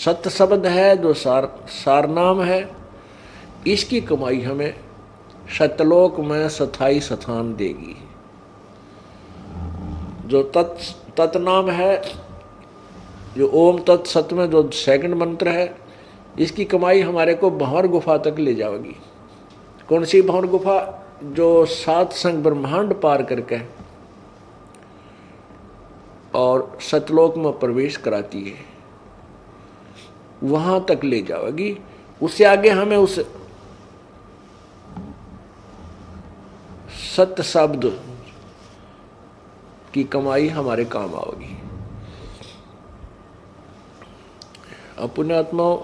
सत्य शब्द है, जो सार नाम है, इसकी कमाई हमें सत्यलोक में स्थायी स्थान देगी। जो तत् नाम है, जो ओम तत् सत में जो सेकंड मंत्र है, इसकी कमाई हमारे को भंवर गुफा तक ले जाएगी। कौन सी भंवर गुफा? जो 7 संग ब्रह्मांड पार करके और सतलोक में प्रवेश कराती है, वहां तक ले जाएगी। उससे आगे हमें उस सत्य शब्द की कमाई हमारे काम आएगी। अब पुण्यात्माओं,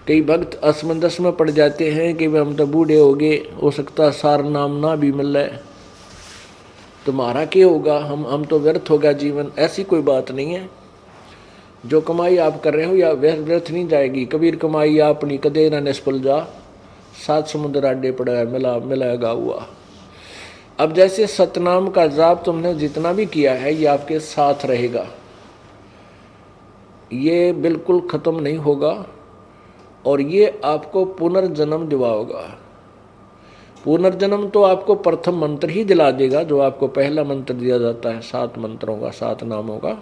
कई भक्त असमंजस में पड़ जाते हैं कि हम तो बूढ़े हो गए, हो सकता सार नाम ना भी मिल रहा है, तुम्हारा क्या होगा, हम तो व्यर्थ होगा जीवन। ऐसी कोई बात नहीं है। जो कमाई आप कर रहे हो या व्यर्थ नहीं जाएगी। कबीर कमाई अपनी कदे ना निष्फल जा, 7 समुद्र आडे पड़ा है, मिलाएगा हुआ। अब जैसे सतनाम का जाप तुमने जितना भी किया है, ये आपके साथ रहेगा, ये बिल्कुल खत्म नहीं होगा, और ये आपको पुनर्जन्म दिलाएगा। पुनर्जन्म तो आपको प्रथम मंत्र ही दिला देगा, जो आपको पहला मंत्र दिया जाता है 7 मंत्रों का, 7 नामों का।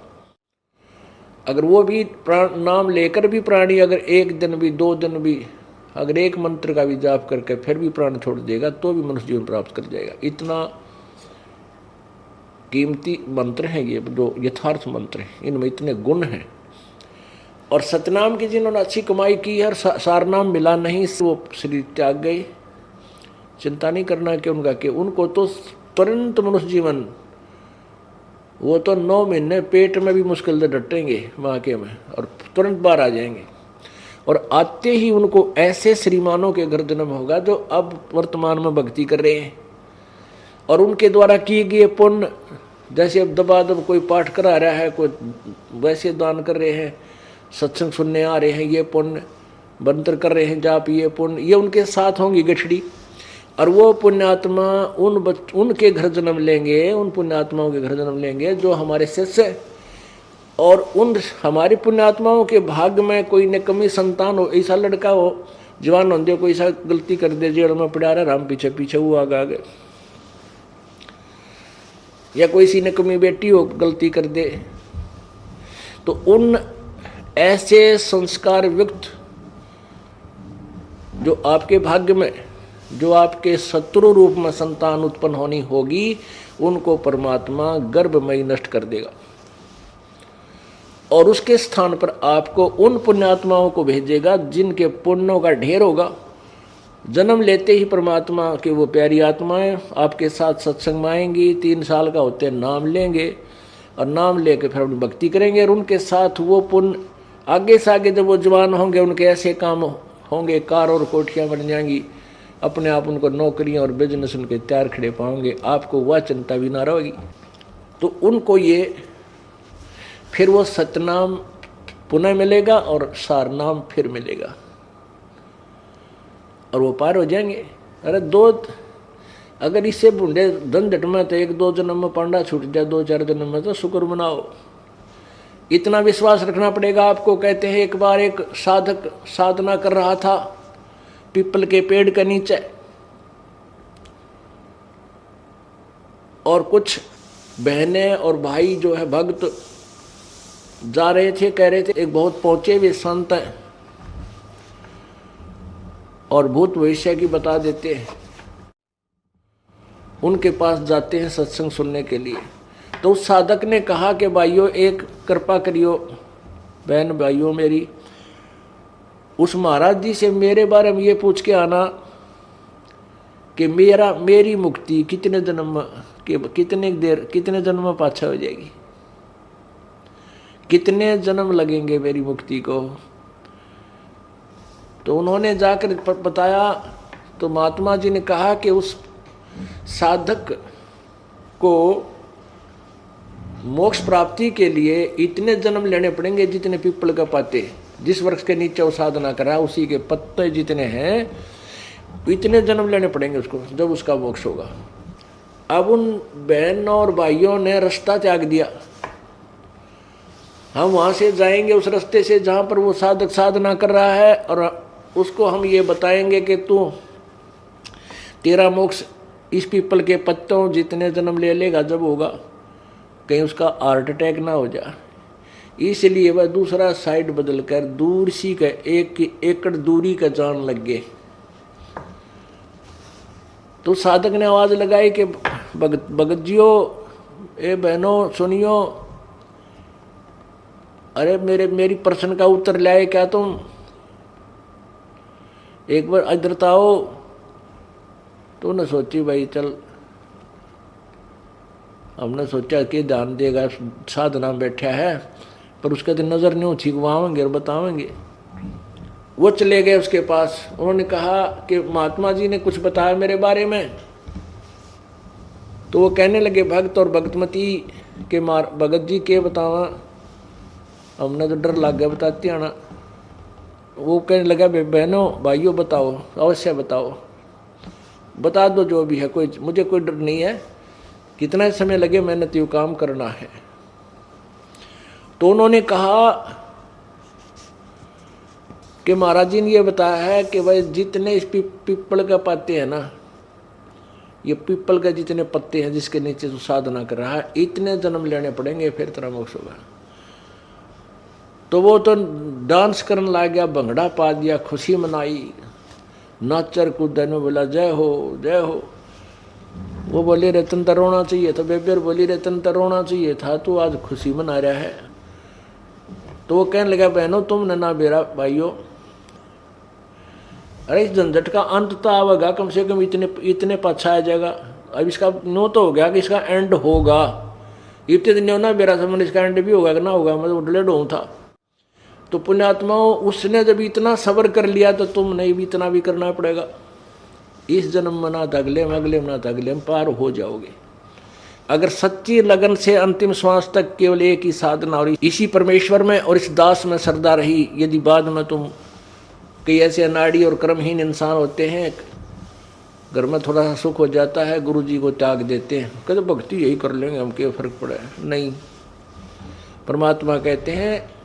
अगर वो भी नाम लेकर भी प्राणी अगर 1 दिन भी 2 दिन भी अगर एक मंत्र का भी जाप करके फिर भी प्राण छोड़ देगा, तो भी मनुष्य जीवन प्राप्त कर जाएगा। इतना कीमती मंत्र है ये, जो यथार्थ मंत्र है, इनमें इतने गुण हैं। और सतनाम की जिन्होंने अच्छी कमाई की है, सारनाम मिला नहीं, वो शरीर त्याग गए, चिंता नहीं करना कि उनका कि उनको तो तुरंत मनुष्य जीवन, वो तो 9 महीने पेट में भी मुश्किल से डटेंगे माँ के में, और तुरंत बाहर आ जाएंगे। और आते ही उनको ऐसे श्रीमानों के घर जन्म होगा जो अब वर्तमान में भक्ति कर रहे हैं, और उनके द्वारा किए गए पुण्य, जैसे अब दबादब कोई पाठ करा रहा है, कोई वैसे दान कर रहे हैं, सत्संग सुनने आ रहे हैं, ये पुण्य मंत्र कर रहे हैं जाप, ये पुण्य, ये उनके साथ होंगी गठड़ी। और वो पुण्यात्मा उनके घर जन्म लेंगे, उन पुण्यात्माओं के घर जन्म लेंगे जो हमारे शिष्य, और उन हमारी पुण्यात्माओं के भाग्य में कोई निकम्मी संतान हो, ऐसा लड़का हो जवान होंगे, कोई ऐसा गलती कर दे, जेल में पड़ा रहा, राम पीछे पीछे वो आगे, या कोई सी निकम्मी बेटी हो गलती कर दे, तो उन ऐसे संस्कार युक्त जो आपके भाग्य में, जो आपके शत्रु रूप में संतान उत्पन्न होनी होगी, उनको परमात्मा गर्भमयी नष्ट कर देगा, और उसके स्थान पर आपको उन पुण्यात्माओं को भेजेगा जिनके पुण्यों का ढेर होगा। जन्म लेते ही परमात्मा के वो प्यारी आत्माएं आपके साथ सत्संग में आएंगी, 3 साल का होते नाम लेंगे, और नाम लेके फिर अपनी भक्ति करेंगे, और उनके साथ वो पुण्य आगे से आगे जब वो जवान होंगे, उनके ऐसे काम होंगे, कार और कोठियाँ बन जाएंगी, अपने आप उनको नौकरियाँ और बिजनेस उनके तैयार खड़े पाओगे, आपको वह चिंता भी ना रहेगी। तो उनको ये फिर वो सतनाम पुनः मिलेगा और सारनाम फिर मिलेगा, और वो पार हो जाएंगे। अरे अगर इससे बूढ़े झंझट में तो 1-2 जन्म में पांडा छूट जाए, 2-4 जन्म में तो शुक्र मनाओ। इतना विश्वास रखना पड़ेगा आपको। कहते हैं एक बार एक साधक साधना कर रहा था पीपल के पेड़ के नीचे, और कुछ बहनें और भाई जो है भक्त जा रहे थे, कह रहे थे एक बहुत पहुंचे हुए संत हैं और भूत भविष्य की बता देते हैं, उनके पास जाते हैं सत्संग सुनने के लिए। तो उस साधक ने कहा कि भाइयों एक कृपा करियो, बहन भाइयों मेरी, उस महाराज जी से मेरे बारे में ये पूछ के आना कि मेरी मुक्ति कितने जन्म कितने जन्म में पाछा हो जाएगी, कितने जन्म लगेंगे मेरी मुक्ति को। तो उन्होंने जाकर बताया, तो महात्मा जी ने कहा कि उस साधक को मोक्ष प्राप्ति के लिए इतने जन्म लेने पड़ेंगे जितने पीपल का पाते, जिस वृक्ष के नीचे वो साधना कर रहा है उसी के पत्ते जितने हैं, इतने जन्म लेने पड़ेंगे उसको, जब उसका मोक्ष होगा। अब उन बहनों और भाइयों ने रास्ता त्याग दिया, हम वहाँ से जाएंगे उस रास्ते से जहाँ पर वो साधक साधना कर रहा है, और उसको हम ये बताएंगे कि तू तेरा मोक्ष इस पीपल के पत्तों जितने जन्म ले लेगा जब होगा, कहीं उसका हार्ट अटैक ना हो जाए। इसलिए वह दूसरा साइड बदल कर दूर सी का 1 एकड़ दूरी का जान लग गए। तो साधक ने आवाज लगाई कि भगत जियो, ए बहनों सुनियो, अरे मेरी प्रश्न का उत्तर लाए क्या तुम, एक बार इधर तो आओ। तो ने सोची भाई चल, हमने सोचा कि ध्यान देगा, साधना में बैठा है, पर उसका तो नजर नहीं छिगवाएंगे और बताएंगे। वो चले गए उसके पास, उन्होंने कहा कि महात्मा जी ने कुछ बताया मेरे बारे में। तो वो कहने लगे भक्त और भक्तमती के भगत जी के बतावा, हमने तो डर लग गया बताती आना। वो कहने लगा बहनों भाइयों बताओ, अवश्य बताओ, बता दो जो भी है, कोई मुझे कोई डर नहीं है, कितना समय लगे मेहनत यू काम करना है। तो उन्होंने कहा कि महाराज जी ने ये बताया है कि भाई जितने इस पीपल का पत्ते हैं ना, ये पीपल का जितने पत्ते हैं जिसके नीचे तो साधना कर रहा है, इतने जन्म लेने पड़ेंगे फिर तेरा मोक्ष होगा। तो वो तो डांस करने लग गया, भंगड़ा पा दिया, खुशी मनाई, नाचर कूदन बोला जय हो जय हो। वो बोली रतन तो रोना चाहिए था, बेबेर बोली रतन तो रोना चाहिए था, तू आज खुशी मना रहा है। तो वो कहने लगा बहनों तुमने ना बेरा भाइयों, अरे इस झंझट का अंत तो आवेगा, कम से कम इतने पाछा आ जाएगा। अब इसका नो तो हो गया कि इसका एंड होगा, इतने दिन ना बेरा समझ इसका एंड भी होगा कि ना होगा, मैं तो उडलेड हूँ था। तो पुण्यात्माओं उसने जब इतना सब्र कर लिया तो तुमने भी इतना भी करना पड़ेगा। इस जन्म में ना अगले में, अगले में ना अगले में पार हो जाओगे। अगर सच्ची लगन से अंतिम श्वास तक केवल एक ही साधना और इसी परमेश्वर में और इस दास में श्रद्धा रही, यदि बाद में तुम कई ऐसे अनाड़ी और कर्महीन इंसान होते हैं, घर में थोड़ा सा सुख हो जाता है, गुरु जी को त्याग देते हैं, कहते भक्ति यही कर लेंगे, हम क्या फर्क पड़ा है। नहीं, परमात्मा कहते हैं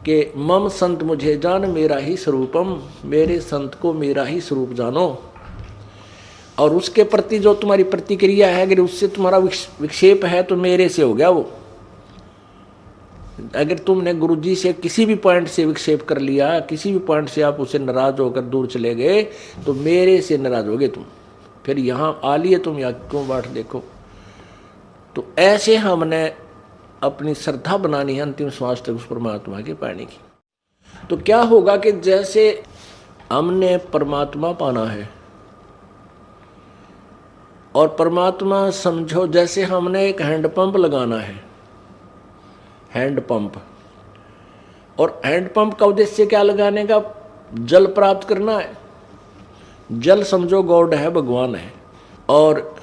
कि मम संत मुझे जान मेरा ही स्वरूपम, मेरे संत को मेरा ही स्वरूप जानो। और उसके प्रति जो तुम्हारी प्रतिक्रिया है, अगर उससे तुम्हारा विक्षेप है तो मेरे से हो गया वो। अगर तुमने गुरुजी से किसी भी पॉइंट से विक्षेप कर लिया, किसी भी पॉइंट से आप उससे नाराज होकर दूर चले गए, तो मेरे से नाराज हो गए तुम, फिर यहाँ आ लिए तुम, यहाँ क्यों बाट देखो। तो ऐसे हमने अपनी श्रद्धा बनानी है अंतिम श्वास तक उस परमात्मा के पाने की। तो क्या होगा कि जैसे हमने परमात्मा पाना है, और परमात्मा समझो जैसे हमने एक हैंडपंप लगाना है, हैंडपंप, और हैंडपंप का उद्देश्य क्या लगाने का, जल प्राप्त करना है। जल समझो गॉड है, भगवान है, और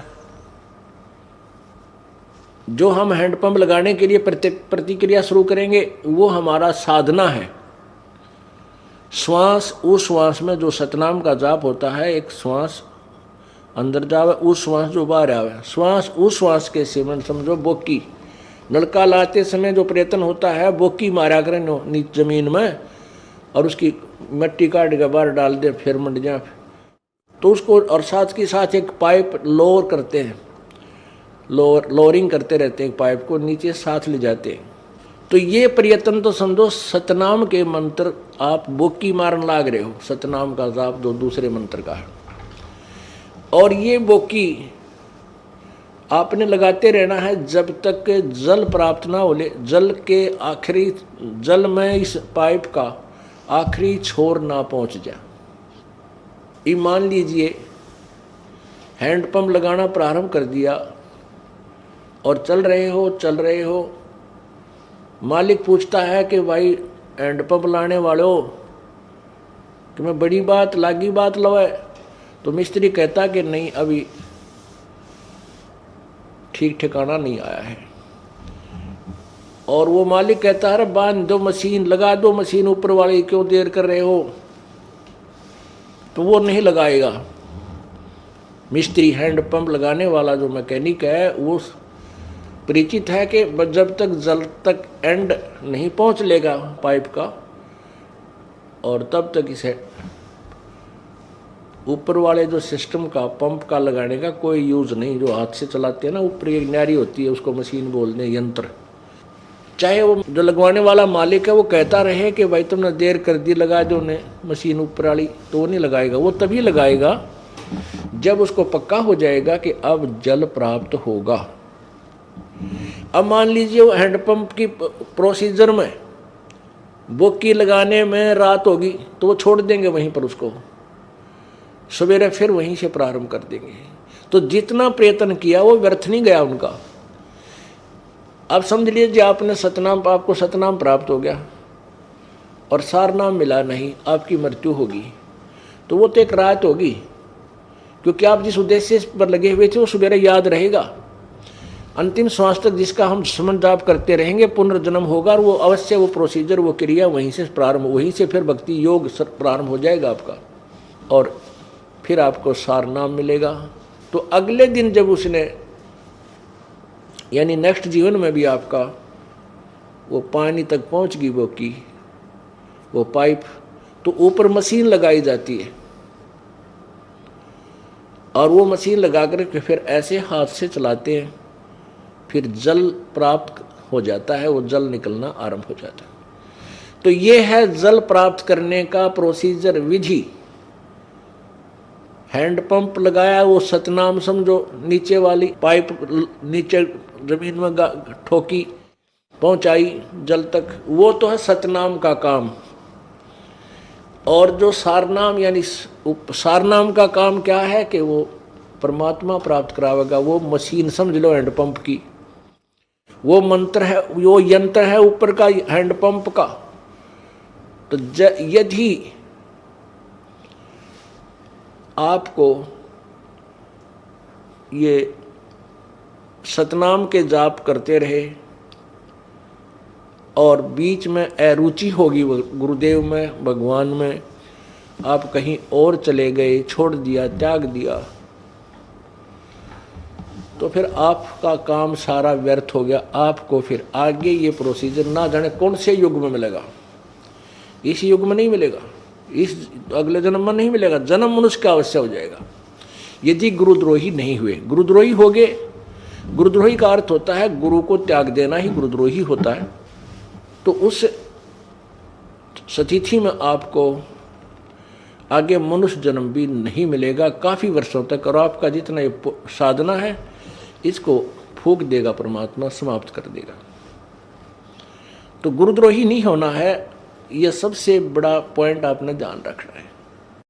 जो हम हैंडपंप लगाने के लिए प्रतिक्रिया शुरू करेंगे वो हमारा साधना है। श्वास, उस श्वास में जो सतनाम का जाप होता है, एक श्वास अंदर जावे, उस श्वास जो बाहर आवे, श्वास उस श्वास के सेवन समझो बोकी। नलका लाते समय जो प्रयत्न होता है, बोकी मारा करें नीचे जमीन में, और उसकी मिट्टी काट के बाहर डाल दे, फिर मंड जाए, तो उसको, और साथ के साथ एक पाइप लोअर करते हैं, लोअरिंग करते रहते हैं, पाइप को नीचे साथ ले जाते हैं। तो ये प्रयत्न तो समझो सतनाम के मंत्र आप बोकी मारन लाग रहे हो, सतनाम का जाप जो दूसरे मंत्र का है, और ये बोकी आपने लगाते रहना है जब तक जल प्राप्त ना हो ले, जल के आखिरी, जल में इस पाइप का आखिरी छोर ना पहुंच जाए। ये मान लीजिए हैंडपंप लगाना प्रारंभ कर दिया और चल रहे हो, मालिक पूछता है कि भाई हैंडपंप लाने वालों कि मैं बड़ी बात लागी बात लवाए, तो मिस्त्री कहता कि नहीं अभी ठीक ठिकाना नहीं आया है, और वो मालिक कहता है अरे बांध दो मशीन, लगा दो मशीन ऊपर वाली, क्यों देर कर रहे हो, तो वो नहीं लगाएगा। मिस्त्री हैंडपंप लगाने वाला जो मैकेनिक है, वो परिचित है कि जब तक जल तक एंड नहीं पहुंच लेगा पाइप का, और तब तक इसे ऊपर वाले जो सिस्टम का पंप का लगाने का कोई यूज नहीं। जो हाथ से चलाते हैं ना, ऊपर एक नारी होती है, उसको मशीन बोलते हैं, यंत्र। चाहे वो जो लगवाने वाला मालिक है वो कहता रहे कि भाई तुमने देर कर दी, लगा दो ने मशीन ऊपर वाली, तो वो नहीं लगाएगा। वो तभी लगाएगा जब उसको पक्का हो जाएगा कि अब जल प्राप्त होगा। अब मान लीजिए वो हैंडपंप की प्रोसीजर में बोकी लगाने में रात होगी, तो वो छोड़ देंगे वहीं पर, उसको सवेरे फिर वहीं से प्रारंभ कर देंगे। तो जितना प्रयत्न किया वो व्यर्थ नहीं गया उनका। अब समझ लीजिए आपने सतनाम, आपको सतनाम प्राप्त हो गया और सार नाम मिला नहीं, आपकी मृत्यु होगी, तो वो तो एक रात होगी, क्योंकि आप जिस उद्देश्य पर लगे हुए थे वो सवेरे याद रहेगा। अंतिम श्वास तक जिसका हम स्मरण जाप करते रहेंगे, पुनर्जन्म होगा, और वो अवश्य वो प्रोसीजर, वो क्रिया वहीं से प्रारंभ, वहीं से फिर भक्ति योग प्रारंभ हो जाएगा आपका, और फिर आपको सार नाम मिलेगा। तो अगले दिन जब उसने, यानी नेक्स्ट जीवन में भी आपका वो पानी तक पहुंच गई वो पाइप, तो ऊपर मशीन लगाई जाती है, और वो मशीन लगा कर फिर ऐसे हाथ से चलाते हैं, फिर जल प्राप्त हो जाता है, वो जल निकलना आरंभ हो जाता है। तो ये है जल प्राप्त करने का प्रोसीजर, विधि। हैंडपंप लगाया, वो सतनाम समझो, नीचे वाली पाइप नीचे जमीन में ठोकी, पहुंचाई जल तक, वो तो है सतनाम का काम। और जो सारनाम, यानी सारनाम का काम क्या है कि वो परमात्मा प्राप्त करावेगा। वो मशीन समझ लो हैंडपंप की, वो मंत्र है, वो यंत्र है ऊपर का हैंडपंप का। तो यदि आपको ये सतनाम के जाप करते रहे और बीच में अरुचि होगी गुरुदेव में, भगवान में, आप कहीं और चले गए, छोड़ दिया, त्याग दिया, तो फिर आपका काम सारा व्यर्थ हो गया। आपको फिर आगे ये प्रोसीजर ना जाने कौन से युग में मिलेगा, इस युग में नहीं मिलेगा, इस अगले जन्म में नहीं मिलेगा, जन्म मनुष्य का अवश्य हो जाएगा यदि गुरुद्रोही नहीं हुए। गुरुद्रोही हो गए, गुरुद्रोही का अर्थ होता है गुरु को त्याग देना ही गुरुद्रोही होता है। तो उस स्थिति में आपको आगे मनुष्य जन्म भी नहीं मिलेगा काफ़ी वर्षों तक, और आपका जितना ये साधना है इसको फूंक देगा परमात्मा, समाप्त कर देगा। तो गुरुद्रोही नहीं होना है, यह सबसे बड़ा पॉइंट आपने ध्यान रखना है।